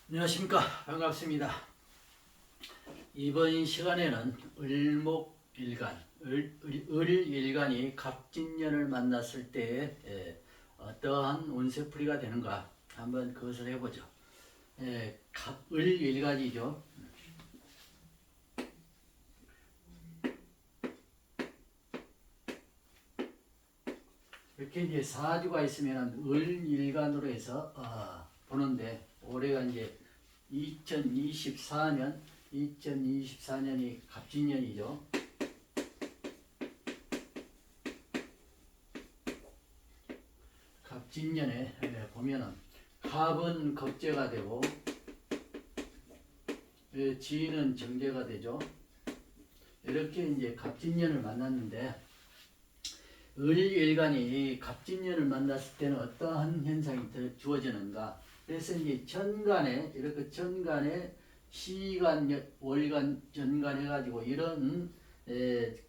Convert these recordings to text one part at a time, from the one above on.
안녕하십니까. 반갑습니다. 이번 시간에는 을목일간, 을일간이 갑진년을 만났을 때 어떠한 운세풀이가 되는가 한번 그것을 해보죠. 을일간이죠. 이렇게 이제 사주가 있으면 을일간으로 해서 보는데 올해가 이제 2024년이 갑진년이죠. 갑진년에 보면은 갑은 겁재가 되고 지는 정제가 되죠. 이렇게 이제 갑진년을 만났는데 을일간이 갑진년을 만났을 때는 어떠한 현상이 주어지는가? 그래서 이제 천간에 이렇게 천간에 시간, 월간, 전간 해가지고 이런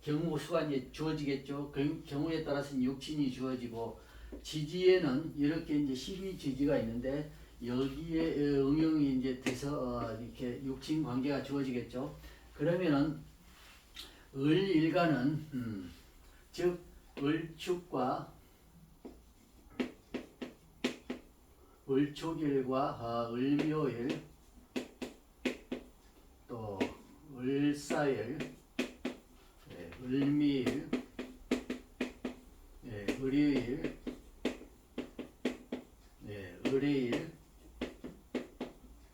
경우 수가 이제 주어지겠죠. 그 경우에 따라서는 육신이 주어지고 지지에는 이렇게 이제 신이 지지가 있는데 여기에 응용이 이제 돼서 이렇게 육신 관계가 주어지겠죠. 그러면은 을일간은 즉 을축과 을초일과 을묘일 또 을사일 을미일 을요일 을해일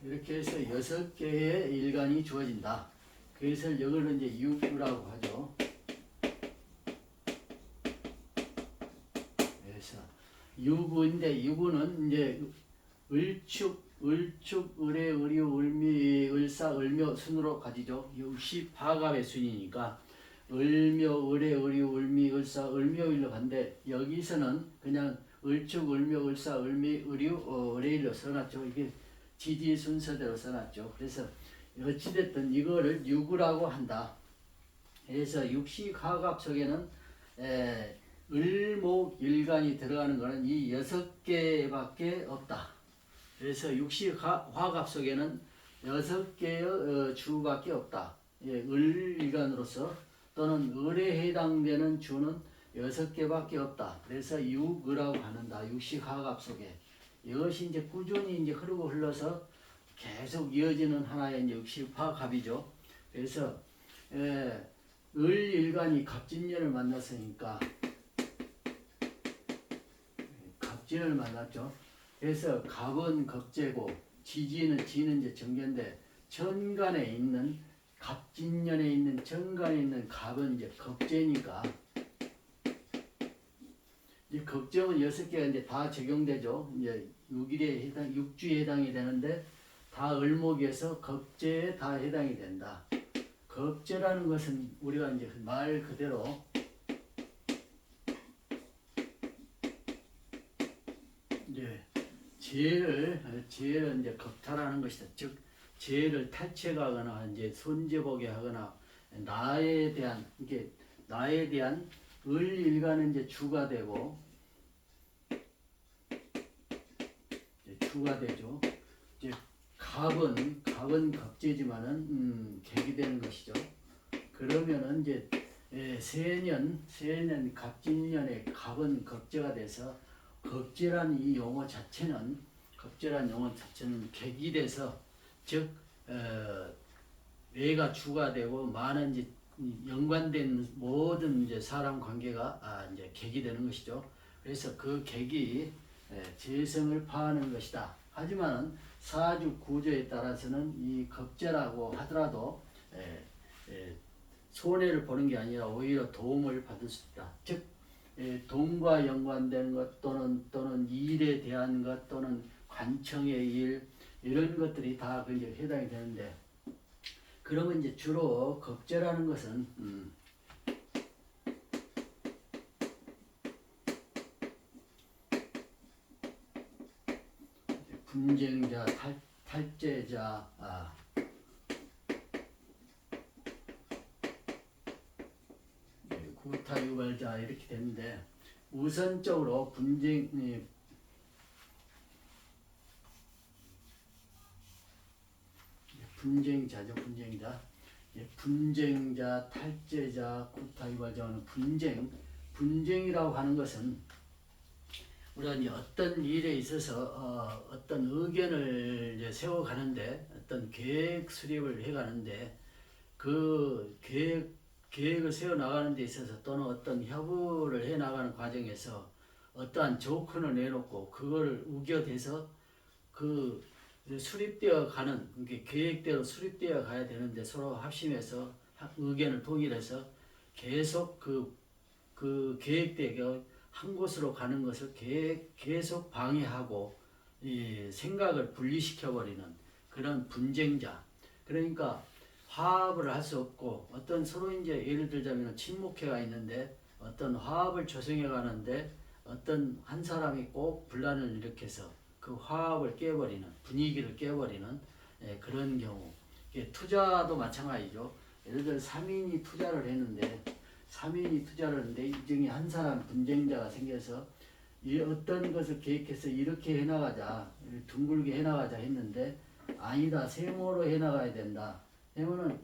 이렇게 해서 6개의 일간이 주어진다. 그래서 이걸 이제 육유라고 하죠. 그래서 유구인데 유구는 이제 을축, 을해, 을유, 을미, 을사, 을묘 순으로 가지죠. 60화갑의 순이니까 을묘, 을해, 을유, 을미, 을사, 을묘일로 간데 여기서는 그냥 을축, 을묘, 을사, 을미, 을유, 을해일로 써놨죠. 이게 지지 순서대로 써놨죠. 그래서 어찌됐든 이거를 유구라고 한다. 그래서 육식화갑 속에는 을목일간이 들어가는 것은 이 6개밖에 없다. 그래서 육식화갑 속에는 6개의 주밖에 없다. 을일간으로서 또는 을에 해당되는 주는 6개밖에 없다. 그래서 육을하고 하는다. 육식화갑 속에 이것이 이제 꾸준히 이제 흐르고 흘러서 계속 이어지는 하나의 이제 육식화갑이죠. 그래서 을일간이 갑진년을 만났으니까 갑진을 만났죠. 그래서 갑은 겁재고 지는 이제 정견데 천간에 있는 갑진년에 있는 천간에 있는 갑은 이제 겁재니까 이 겁재는 6개가 이제 다 적용되죠. 이제 6주에 해당이 되는데 다 을목에서 겁재에 다 해당이 된다. 겁재라는 것은 우리가 이제 말 그대로 이제 죄를 이제 겁탈하는 것이다. 즉 죄를 탈취하거나 이제 손재보게 하거나 나에 대한 을일간은 이제 주가 되고 주가 되죠. 이제 갑은 겁재지만은 객이 되는 것이죠. 그러면은 이제 세년 갑진년에 갑은 겁재가 돼서 겁재란 이 용어 자체는 객이 돼서 즉 내가 주가 되고 많은 이제 연관된 모든 이제 사람 관계가 이제 객이 되는 것이죠. 그래서 그 객이 재성을 파하는 것이다. 하지만 사주 구조에 따라서는 이 겁재라고 하더라도 손해를 보는 게 아니라 오히려 도움을 받을 수 있다. 즉 돈과 연관된 것 또는 일에 대한 것 또는 관청의 일 이런 것들이 다 이제 해당이 되는데 그러면 이제 주로 겁재라는 것은 분쟁자, 탈제자, 구타유발자 이렇게 되는데 우선적으로 분쟁 분쟁자죠. 분쟁자. 예, 분쟁자, 탈죄자, 구타유발자는 분쟁이라고 하는 것은 우리가 이제 어떤 일에 있어서 어떤 의견을 이제 세워가는데 어떤 계획 수립을 해가는데 그 계획을 세워 나가는 데 있어서 또는 어떤 협의를 해 나가는 과정에서 어떠한 조건을 내놓고 그거를 우겨대서 그 수립되어 가는 계획대로 수립되어 가야 되는데 서로 합심해서 의견을 통일해서 계속 그 계획대로 한 곳으로 가는 것을 계속 방해하고 이 생각을 분리시켜버리는 그런 분쟁자. 그러니까 화합을 할 수 없고 어떤 서로 이제 예를 들자면 친목회가 있는데 어떤 화합을 조성해 가는데 어떤 한 사람이 꼭 분란을 일으켜서 그 화합을 깨버리는 분위기를 깨버리는 그런 경우. 투자도 마찬가지죠. 예를 들어 3인이 투자를 했는데 이 중에 한 사람 분쟁자가 생겨서 이 어떤 것을 계획해서 이렇게 해나가자 둥글게 해나가자 했는데 아니다 세모로 해나가야 된다. 왜냐면은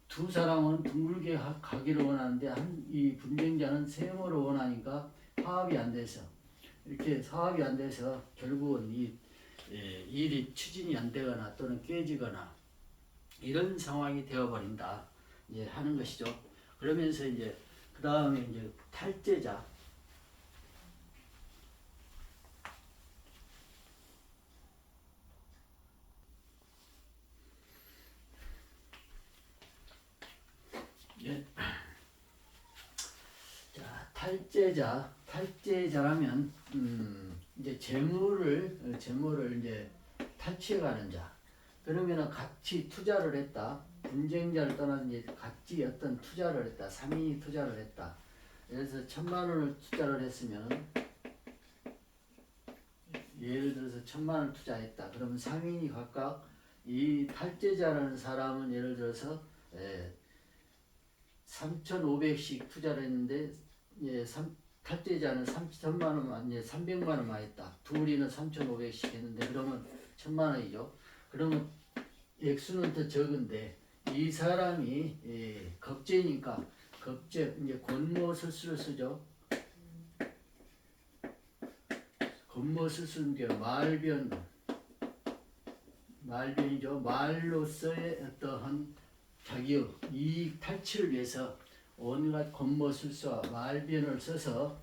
두 사람은 둥글게 가기를 원하는데 이 분쟁자는 세모로 원하니까 화합이 안 돼서 이렇게 화합이 안 돼서 결국은 이 일이 추진이 안 되거나 또는 깨지거나 이런 상황이 되어버린다 이제 하는 것이죠. 그러면서 이제 그 다음에 이제 탈죄자. 예. 자, 탈죄자라면 이제 재물을 이제 탈취해가는 자. 그러면은 같이 투자를 했다. 분쟁자를 떠나서 이제 같이 어떤 투자를 했다. 3인이 투자를 했다. 그래서 1,000만 원을 투자를 했으면 예를 들어서 1,000만 원을 투자했다. 그러면 3인이 각각 이 탈죄자라는 사람은 예를 들어서 3,500씩 투자를 했는데 탈죄자는 3,000만 원만 300만 원만 했다. 둘이는 3,500씩 했는데 그러면 1,000만 원이죠. 그러면 액수는 더 적은데 이 사람이 겁제니까 겁제 이제 권모술수를 쓰죠. 권모술수는 말변이죠. 말로서의 어떠한 자기의 이익 탈취를 위해서 온갖 권모술수와 말변을 써서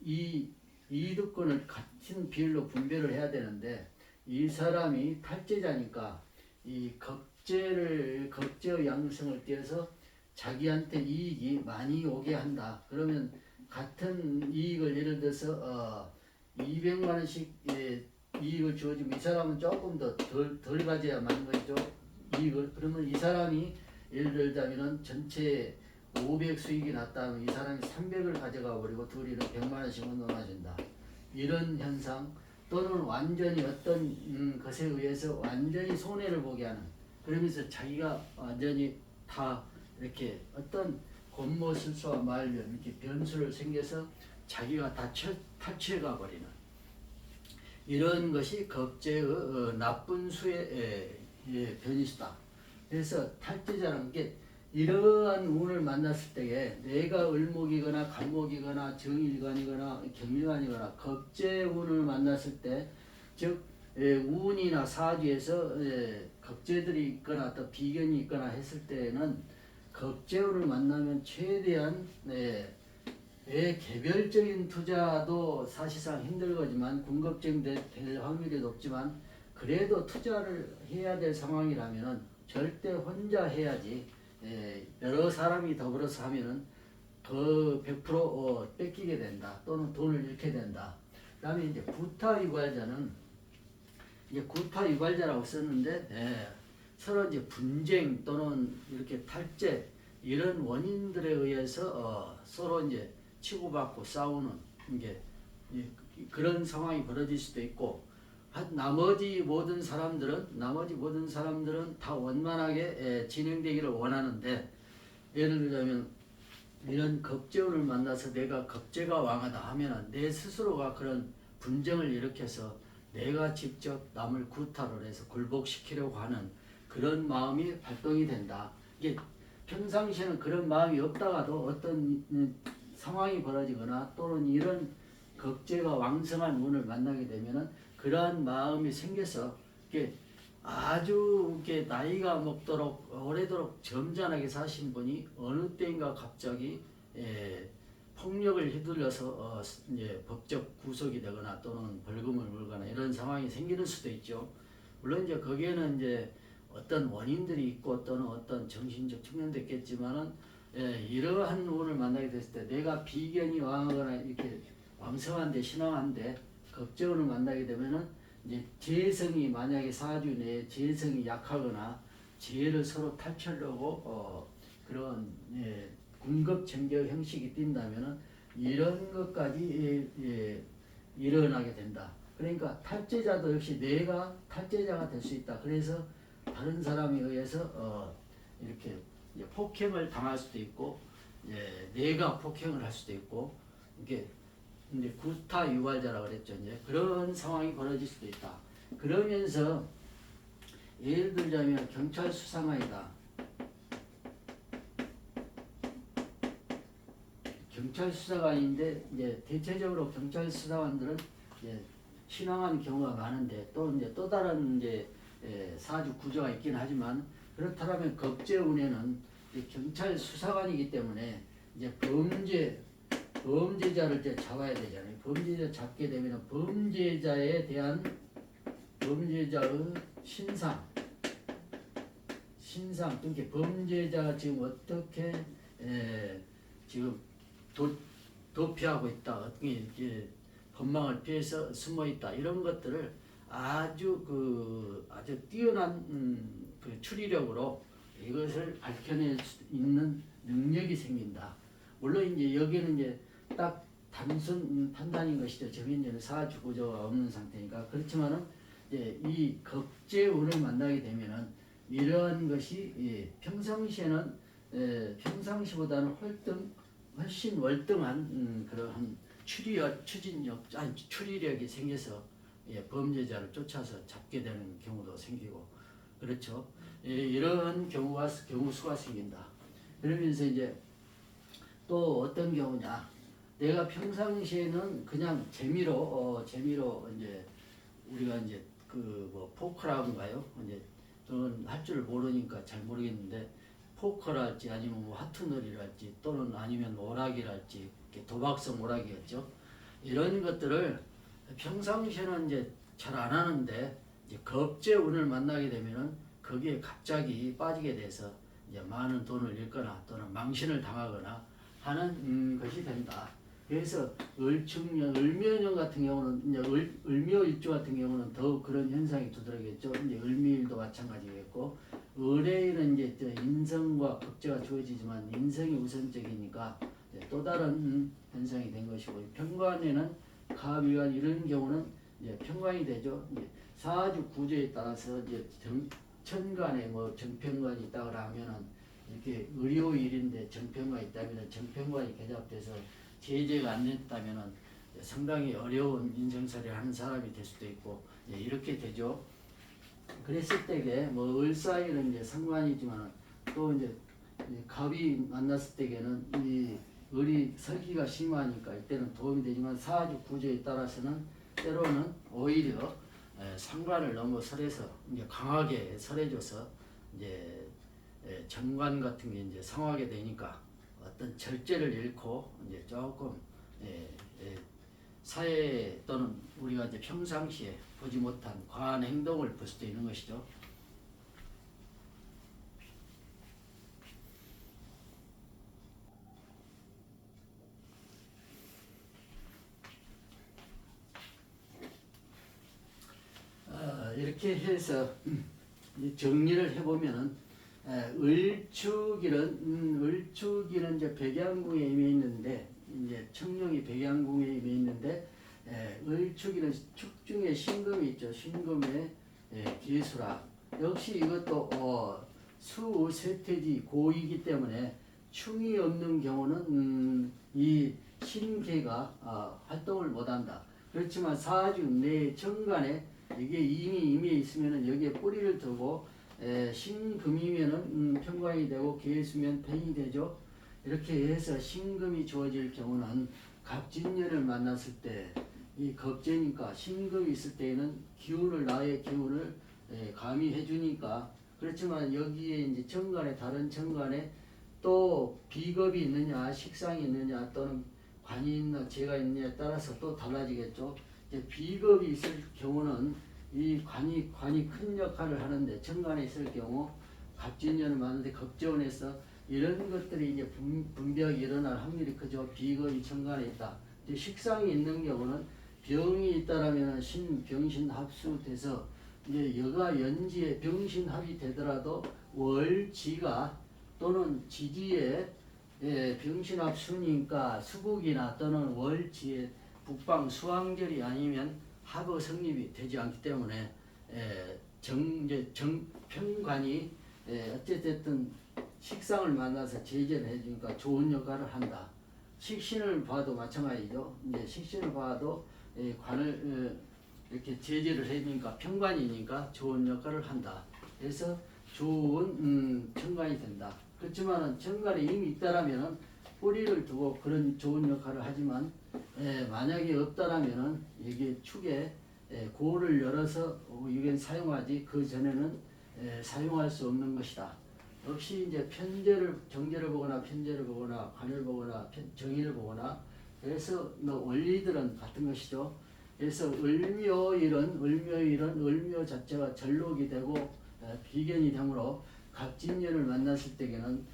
이 이득권을 같은 비율로 분배를 해야 되는데 이 사람이 탈죄자니까 이 겁제의 양성을 띄어서 자기한테 이익이 많이 오게 한다. 그러면 같은 이익을 예를 들어서 200만 원씩 이익을 주어지면 이 사람은 조금 더 덜 가져야 맞는 것이죠. 이익을. 그러면 이 사람이 예를 들자면은 전체 500 수익이 났다면 이 사람이 300을 가져가 버리고 둘이는 100만 원씩만 나눠준다. 이런 현상. 또는 완전히 어떤 것에 의해서 완전히 손해를 보게 하는 그러면서 자기가 완전히 다 이렇게 어떤 권모술수와 말변 이렇게 변수를 생겨서 자기가 다 탈취해가 버리는 이런 것이 겁제의 나쁜 수의 변이수다. 그래서 탈취자는 게 이러한 운을 만났을 때에 내가 을목이거나 간목이거나 정일관이거나 경일관이거나 겁재운을 만났을 때 즉 운이나 사주에서 겁재들이 있거나 또 비견이 있거나 했을 때에는 겁재운을 만나면 최대한 개별적인 투자도 사실상 힘들거지만 궁극적인 확률이 높지만 그래도 투자를 해야 될 상황이라면 절대 혼자 해야지 여러 사람이 더불어서 하면은 더 100% 뺏기게 된다. 또는 돈을 잃게 된다. 그 다음에 이제 구타유발자는 이제 구타유발자라고 썼는데 서로 이제 분쟁 또는 이렇게 탈죄 이런 원인들에 의해서 서로 이제 치고받고 싸우는 이게 그런 상황이 벌어질 수도 있고 나머지 모든 사람들은 다 원만하게 진행되기를 원하는데 예를 들자면 이런 겁재운을 만나서 내가 겁재가 왕하다 하면 내 스스로가 그런 분쟁을 일으켜서 내가 직접 남을 구타를 해서 굴복시키려고 하는 그런 마음이 발동이 된다. 이게 평상시에는 그런 마음이 없다가도 어떤 상황이 벌어지거나 또는 이런 겁재가 왕성한 운을 만나게 되면은 그러한 마음이 생겨서 이게 아주 이렇게 나이가 먹도록 오래도록 점잖하게 사신 분이 어느 때인가 갑자기 폭력을 휘둘러서 이제 법적 구속이 되거나 또는 벌금을 물거나 이런 상황이 생기는 수도 있죠. 물론 이제 거기에는 이제 어떤 원인들이 있고 또는 어떤 정신적 측면도 있겠지만은 이러한 운을 만나게 됐을 때 내가 비견이 왕하거나 이렇게 왕성한데 신앙한데 겁재운을 만나게 되면은 이제 재성이 만약에 사주 내에 재성이 약하거나 재를 서로 탈취하려고 그런 군급정격 형식이 띈다면은 이런 것까지 일어나게 된다. 그러니까 탈제자도 역시 내가 탈제자가 될 수 있다. 그래서 다른 사람에 의해서 이렇게 폭행을 당할 수도 있고 내가 폭행을 할 수도 있고 이게 이제 구타 유발자라고 그랬죠. 이제 그런 상황이 벌어질 수도 있다. 그러면서 예를 들자면 경찰 수사관이다. 경찰 수사관인데 이제 대체적으로 경찰 수사관들은 이제 신앙한 경우가 많은데 또 이제 또 다른 이제 사주 구조가 있긴 하지만 그렇다면 겁재운에는 경찰 수사관이기 때문에 이제 범죄자를 이제 잡아야 되잖아요. 범죄자 잡게 되면 범죄자에 대한 범죄자의 신상, 그러니까 범죄자가 지금 어떻게 지금 도피하고 있다, 어떻게 이제 법망을 피해서 숨어 있다 이런 것들을 아주 뛰어난 그 추리력으로 이것을 밝혀낼 수 있는 능력이 생긴다. 물론 이제 여기는 이제 딱 단순 판단인 것이죠. 정해진 사주 구조가 없는 상태니까. 그렇지만은 이제 이 겁재운을 만나게 되면은 이러한 것이 평상시에는 평상시보다는 훨씬 월등한 그러한 추리력이 생겨서 범죄자를 쫓아서 잡게 되는 경우도 생기고 그렇죠. 이런 경우 수가 생긴다. 그러면서 이제 또 어떤 경우냐? 내가 평상시에는 그냥 재미로 이제 우리가 이제 그 뭐 포커라고인가요? 이제 저는 할 줄 모르니까 잘 모르겠는데 포커랄지 아니면 뭐 하트놀이랄지 또는 아니면 오락이랄지 도박성 오락이었죠. 이런 것들을 평상시에는 이제 잘 안 하는데 이제 겁재운을 만나게 되면은 거기에 갑자기 빠지게 돼서 이제 많은 돈을 잃거나 또는 망신을 당하거나 하는 것이 된다. 그래서 을묘년 같은 경우는 이제 을묘일주 같은 경우는 더욱 그런 현상이 두드러겠죠. 이제 을미일도 마찬가지겠고 을에는 이제 인성과 겁재가 주어지지만 인성이 우선적이니까 또 다른 현상이 된 것이고 평관에는 가위관 이런 경우는 이제 평관이 되죠. 이제 사주 구조에 따라서 이제 천간에 뭐 정평관이 있다거나 하면은 이렇게 의료일인데 정평관이 있다면 정평관이 개잡돼서 제재가 안 됐다면은 상당히 어려운 인생살이를 하는 사람이 될 수도 있고 이렇게 되죠. 그랬을 때에 뭐 을사일은 이제 상관이지만 또 이제 갑이 만났을 때에는 이 을이 설기가 심하니까 이때는 도움이 되지만 사주 구조에 따라서는 때로는 오히려 상관을 넘어설해서 이제 강하게 설해줘서 이제 정관 같은 게 이제 상하게 되니까 어떤 절제를 잃고 이제 조금 사회 또는 우리가 이제 평상시에 보지 못한 과한 행동을 볼 수도 있는 것이죠. 이렇게 해서 정리를 해보면은 을축일은 이제 백양궁에 임해 있는데 이제 청룡이 백양궁에 임해 있는데 을축일은 축 중에 신금이 있죠. 신금의 기수라. 역시 이것도 수세태지 고이기 때문에 충이 없는 경우는 이 신계가 활동을 못한다. 그렇지만 사주 내 정간에 이게 이미 임해 있으면은 여기에 뿌리를 두고 신금이면은 편관이 되고 계수면 편이 되죠. 이렇게 해서 신금이 주어질 경우는 갑진년을 만났을 때 이 겁재니까 신금이 있을 때에는 기운을 나의 기운을 가미해 주니까 그렇지만 여기에 이제 정관에 다른 정관에 또 비겁이 있느냐 식상이 있느냐 또는 관이 있나 재가 있느냐에 따라서 또 달라지겠죠. 이제 비겁이 있을 경우는 이 관이 큰 역할을 하는데 정관에 있을 경우 갑진년을 만났는데 겁재원에서 이런 것들이 이제 분벽이 일어날 확률이 크죠. 비겁이 정관에 있다. 이제 식상이 있는 경우는 병이 있다라면 신병신 합수돼서 이제 여가 연지에 병신합이 되더라도 월지가 또는 지지에 병신합 순이니까 수국이나 또는 월지에 북방 수왕절이 아니면 합의 성립이 되지 않기 때문에 편관이 어쨌든 식상을 만나서 제재를 해주니까 좋은 역할을 한다. 식신을 봐도 마찬가지죠. 이제 식신을 봐도 관을 이렇게 제재를 해주니까 편관이니까 좋은 역할을 한다. 그래서 좋은 천관이 된다. 그렇지만은 천관이 이미 있다라면은 뿌리를 두고 그런 좋은 역할을 하지만 만약에 없다라면은 이게 축에 고를 열어서 이건 사용하지 그 전에는 사용할 수 없는 것이다. 역시 이제 정제를 보거나 편제를 보거나 관을 보거나 정의를 보거나 그래서 원리들은 같은 것이죠. 그래서 을묘일은 을묘 자체가 절록이 되고 비견이 되므로 갑진년을 만났을 때에는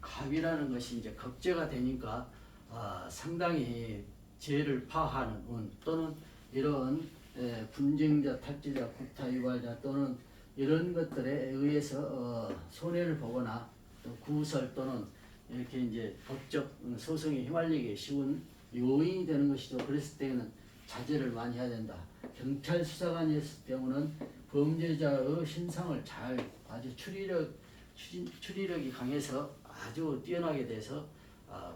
갑이라는 것이 이제 겁재가 되니까 상당히 재를 파하는 운 또는 이런 분쟁자, 탈제자, 구타, 유발자 또는 이런 것들에 의해서 손해를 보거나 또 구설 또는 이렇게 이제 법적 소송에 휘말리기 쉬운 요인이 되는 것이죠. 그랬을 때는 자제를 많이 해야 된다. 경찰 수사관이었을 경우는 범죄자의 신상을 잘 아주 추리력이 강해서 아주 뛰어나게 돼서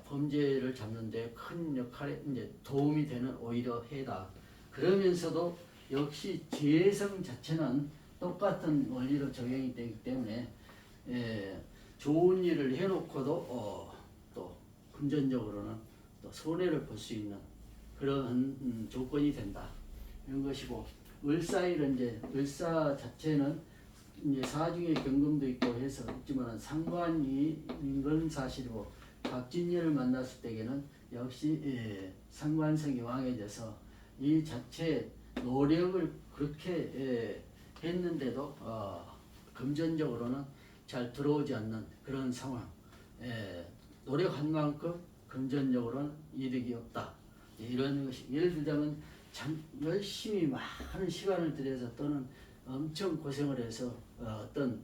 범죄를 잡는데 큰 역할에 이제 도움이 되는 오히려 해다. 그러면서도 역시 재성 자체는 똑같은 원리로 적용이 되기 때문에 좋은 일을 해놓고도 또 금전적으로는 또 손해를 볼 수 있는 그런 조건이 된다. 이런 것이고 을사일은 이제 을사 자체는 이제 사중의 경금도 있고 해서 있지만 상관인 건 사실이고 갑진년을 만났을 때에는 역시 상관성이 왕해져서 이 자체 노력을 그렇게 했는데도 금전적으로는 잘 들어오지 않는 그런 상황. 노력한 만큼 금전적으로는 이득이 없다. 이런 것이 예를 들자면 참 열심히 많은 시간을 들여서 또는 엄청 고생을 해서 어떤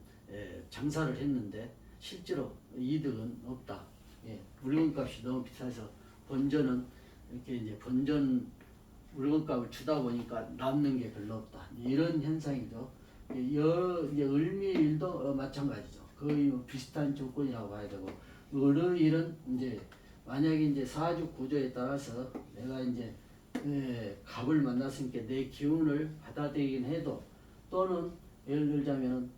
장사를 했는데 실제로 이득은 없다. 물건값이 너무 비싸서 본전은 이렇게 이제 본전 물건값을 주다 보니까 남는 게 별로 없다. 이런 현상이죠. 이제 을미일도 마찬가지죠. 거의 비슷한 조건이라고 봐야 되고 을의일은 이제 만약에 이제 사주 구조에 따라서 내가 이제 갑을 만났으니까 내 기운을 받아들이긴 해도 또는 예를 들자면은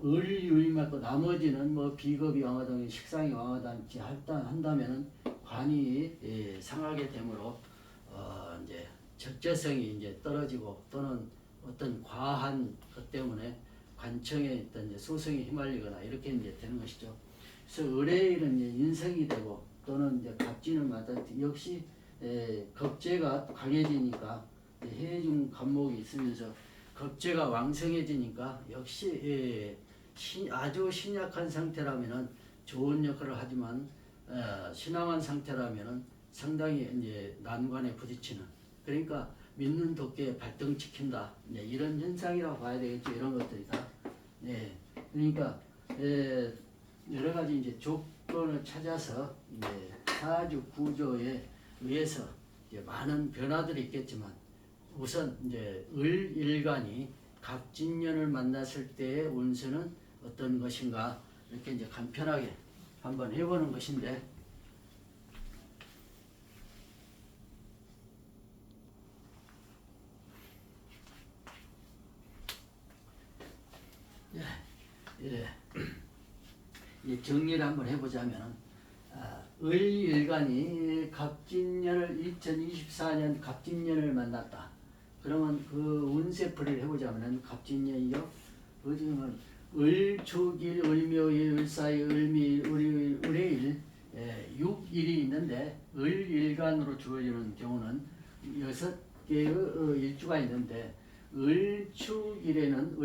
을이 맞고 나머지는 뭐 비겁이 왕하든 식상이 왕하든지 한다면은 관이 상하게 되므로 이제 적재성이 이제 떨어지고 또는 어떤 과한 것 때문에 관청에 어떤 이제 소송에 휘말리거나 이렇게 이제 되는 것이죠. 그래서 을의일은 이제 인성이 되고 또는 이제 갑진을 맞아 역시 겁재가 강해지니까 해중 갑목이 있으면서 겁재가 왕성해지니까 역시 아주 신약한 상태라면은 좋은 역할을 하지만 신앙한 상태라면은 상당히 이제 난관에 부딪히는 그러니까 믿는 도끼에 발등시킨다 이런 현상이라고 봐야 되겠죠. 이런 것들이 다. 그러니까 여러 가지 이제 조건을 찾아서 이제 사주 구조에 의해서 이제 많은 변화들이 있겠지만 우선 이제 을일간이 갑진년을 만났을 때의 운세는 어떤 것인가 이렇게 이제 간편하게 한번 해보는 것인데 예, 정리를 한번 해보자면 을일간이 갑진년을 2024년 갑진년을 만났다. 그러면 그 운세풀이를 해보자면 갑진년이죠. 어디면 을축일, 을묘일, 을사일, 을미일, 을요일, 을해일 6일이 있는데 을일간으로 주어지는 경우는 6개의 일주가 있는데 을축일에는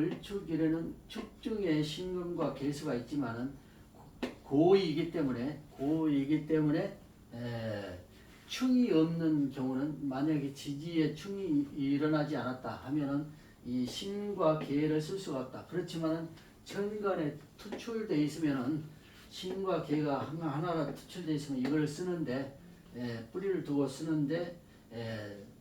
축중에 신금과 개수가 있지만은 고이기 때문에 충이 없는 경우는 만약에 지지에 충이 일어나지 않았다 하면은 이 신과 계를 쓸 수가 없다. 그렇지만은 천간에 투출되어 있으면은 신과 계가 하나가 투출되어 있으면 이걸 쓰는데 뿌리를 두고 쓰는데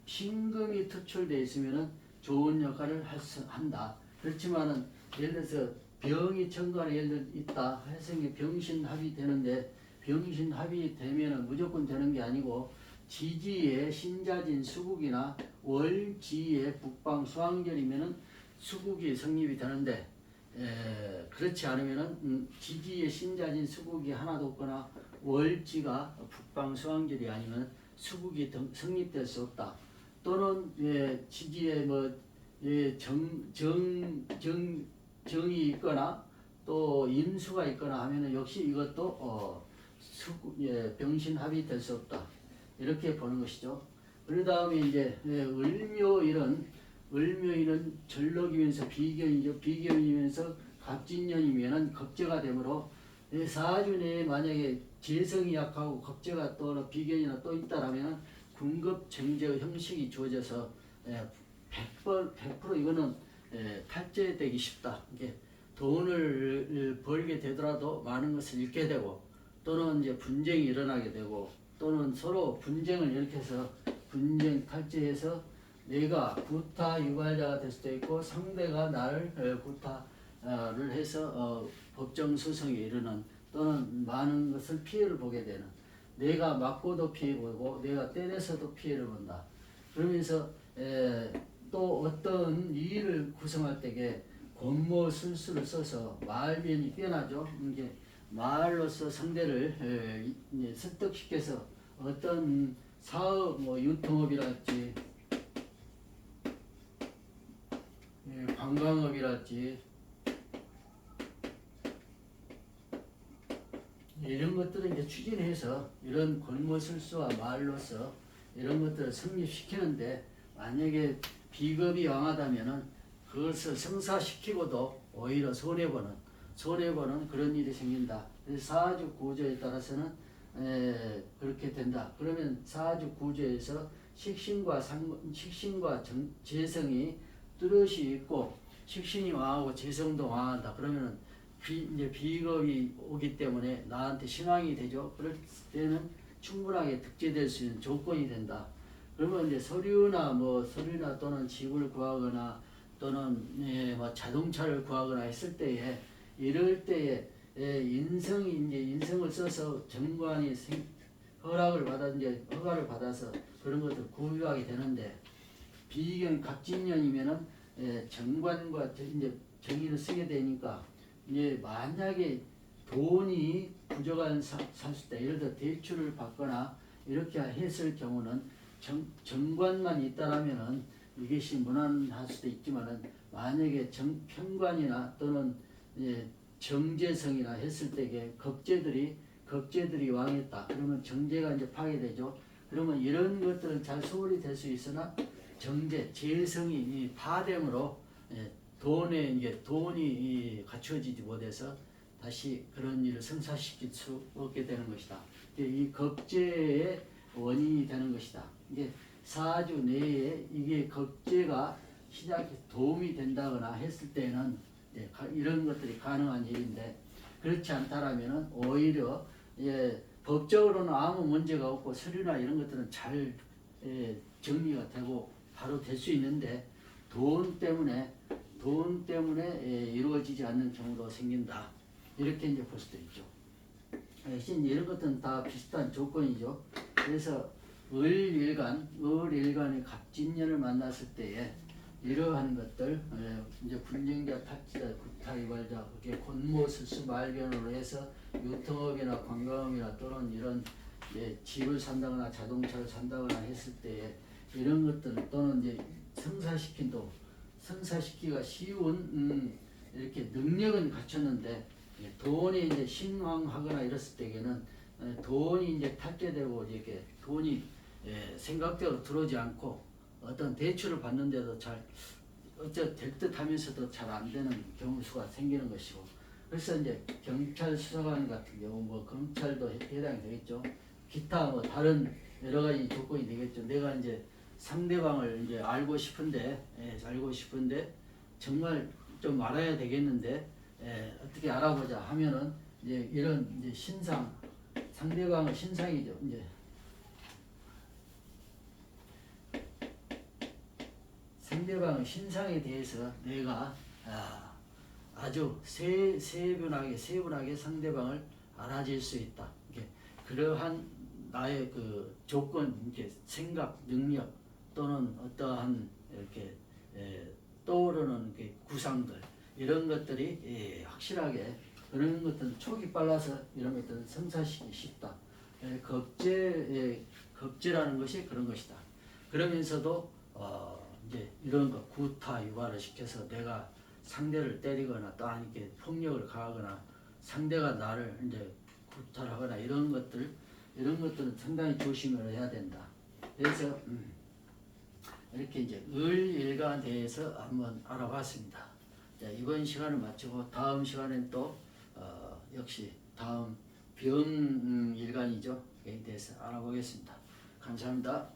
신금이 투출되어 있으면은 좋은 역할을 한다. 그렇지만은 예를 들어서 병이 천간에 예를 들어 있다. 해성이 병신합이 되는데 병신합이 되면은 무조건 되는 게 아니고 지지에 신자진 수국이나 월지에 북방 수황절이면은 수국이 성립이 되는데 그렇지 않으면은 지지에 신자진 수국이 하나도 없거나 월지가 북방 수황절이 아니면 수국이 성립될 수 없다. 또는 지지에 정이 있거나 또 인수가 있거나 하면은 역시 이것도 병신합이 될 수 없다. 이렇게 보는 것이죠. 그 다음에 이제 을묘일은 전록이면서 비견이죠. 비견이면서 갑진년이면은 겁재가 되므로 사주 내에 만약에 재성이 약하고 겁재가 또 비견이나 또 있다라면 군급정제의 형식이 주어져서 100% 이거는 탈제되기 쉽다. 이게 돈을 벌게 되더라도 많은 것을 잃게 되고 또는 이제 분쟁이 일어나게 되고 또는 서로 분쟁을 일으켜서 분쟁 탈제해서 내가 구타 유발자가 될 수도 있고 상대가 나를 구타를 해서 법정 소송에 이르는 또는 많은 것을 피해를 보게 되는 내가 맞고도 피해 보고 내가 때려서도 피해를 본다. 그러면서 또 어떤 일을 구성할 때에 권모 술수를 써서 말변이 뛰어나죠. 이게 말로서 상대를 설득시켜서 어떤 사업, 유통업이랄지 관광업이랄지 이런 것들을 이제 추진해서 이런 권모술수와 말로서 이런 것들을 성립시키는데 만약에 비겁이 왕하다면은 그것을 성사시키고도 오히려 손해보는 그런 일이 생긴다. 그래서 사주 구조에 따라서는 그렇게 된다. 그러면 사주 구조에서 식신과 재성이 뚜렷이 있고 식신이 왕하고 재성도 왕한다. 그러면은 이제 비겁이 오기 때문에 나한테 신앙이 되죠. 그럴 때는 충분하게 득제될 수 있는 조건이 된다. 그러면 이제 서류나 또는 집을 구하거나 또는 자동차를 구하거나 했을 때에 이럴 때에 인성을 써서 정관이 허가를 받아서 그런 것을 구입하게 되는데 비견 갑진년이면은 정관과 이제 정의를 쓰게 되니까 이제 만약에 돈이 부족한 사수 때 예를 들어 대출을 받거나 이렇게 했을 경우는 정관만 있다라면은 이것이 무난할 수도 있지만은 만약에 편관이나 또는 정제성이나 했을 때에 겁재들이 왕했다. 그러면 정제가 이제 파괴되죠. 그러면 이런 것들은 잘 소홀히 될 수 있으나 재성이 파됨으로 돈이 갖추어지지 못해서 다시 그런 일을 성사시킬 수 없게 되는 것이다. 이 겁재의 원인이 되는 것이다. 이게 사주 내에 이게 겁재가 시작해 도움이 된다거나 했을 때는 이런 것들이 가능한 일인데 그렇지 않다라면은 오히려 법적으로는 아무 문제가 없고 서류나 이런 것들은 잘 정리가 되고 바로 될 수 있는데 돈 때문에 이루어지지 않는 경우도 생긴다. 이렇게 이제 볼 수도 있죠. 이런 것들은 다 비슷한 조건이죠. 그래서 을일간의 갑진년을 만났을 때에 이러한 것들 이제 분쟁자, 탁지자, 구타이발자 그게 권모술수 말견으로 해서 유통업이나 관광업이나 또는 이런 집을 산다거나 자동차를 산다거나 했을 때 이런 것들 또는 이제 성사시키기가 쉬운 이렇게 능력은 갖췄는데 돈이 이제 신황하거나 이랬을 때에는 돈이 이제 탁제되고 이렇게 돈이 생각대로 들어오지 않고 어떤 대출을 받는데도 잘 될 듯 하면서도 잘 안 되는 경우 수가 생기는 것이고 그래서 이제 경찰 수사관 같은 경우 뭐 검찰도 해당이 되겠죠. 기타 뭐 다른 여러 가지 조건이 되겠죠. 내가 이제 상대방을 이제 알고 싶은데 정말 좀 알아야 되겠는데 어떻게 알아보자 하면은 이제 이런 이제 신상 상대방의 신상이죠. 이제 상대방의 신상에 대해서 내가 아주 세분하게 상대방을 알아질 수 있다. 그러한 나의 그 조건, 이렇게 생각, 능력 또는 어떠한 이렇게 떠오르는 구상들 이런 것들이 확실하게 그런 것들은 촉이 빨라서 이런 것들은 성사시키기 쉽다. 겁제라는 것이 그런 것이다. 그러면서도 이제 이런 거 구타 유발을 시켜서 내가 상대를 때리거나 또 이렇게 폭력을 가하거나 상대가 나를 이제 구타를 하거나 이런 것들은 상당히 조심을 해야 된다. 그래서 이렇게 이제 을일간에 대해서 한번 알아봤습니다. 자, 이번 시간을 마치고 다음 시간엔 또 역시 다음 병일간이죠. 에 대해서 알아보겠습니다. 감사합니다.